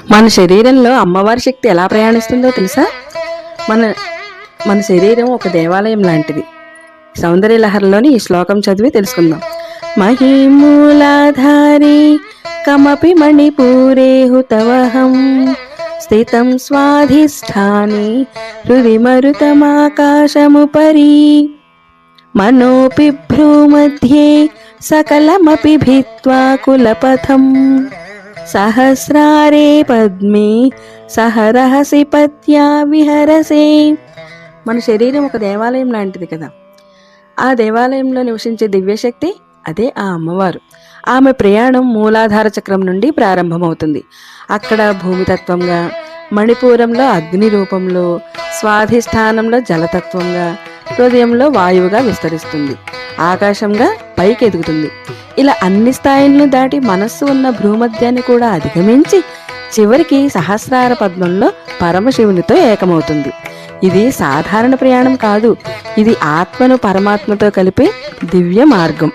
మన శరీరంలో అమ్మవారి శక్తి ఎలా ప్రయాణిస్తుందో తెలుసా? మన మన శరీరం ఒక దేవాలయం లాంటిది. సౌందర్యలహరిలోని ఈ శ్లోకం చదివి తెలుసుకుందాం. మహిమూలాధారి కమపి మణిపూరే హుతవహం స్థితం స్వాధిష్టాని హృది మరుతమాకాశముపరి మనోపి భ్రూమధ్యే సకలమపి భిత్వా కులపథం సహస్రారే పద్మే సహరహసి పత్యా విహరసే. మన శరీరం ఒక దేవాలయం లాంటిది కదా. ఆ దేవాలయంలో నివసించే దివ్యశక్తి అదే ఆ అమ్మవారు. ఆమె ప్రయాణం మూలాధార చక్రం నుండి ప్రారంభమవుతుంది. అక్కడ భూమితత్వంగా, మణిపూరంలో అగ్ని రూపంలో, స్వాధిష్టానంలో జలతత్వంగా, హృదయంలో వాయువుగా విస్తరిస్తుంది. ఆకాశంగా పైకి ఎదుగుతుంది. ఇలా అన్ని స్థాయిలను దాటి మనస్సు ఉన్న భ్రూమధ్యాన్ని కూడా అధిగమించి చివరికి సహస్రార పద్మంలో పరమశివునితో ఏకమవుతుంది. ఇది సాధారణ ప్రయాణం కాదు. ఇది ఆత్మను పరమాత్మతో కలిపే దివ్య మార్గం.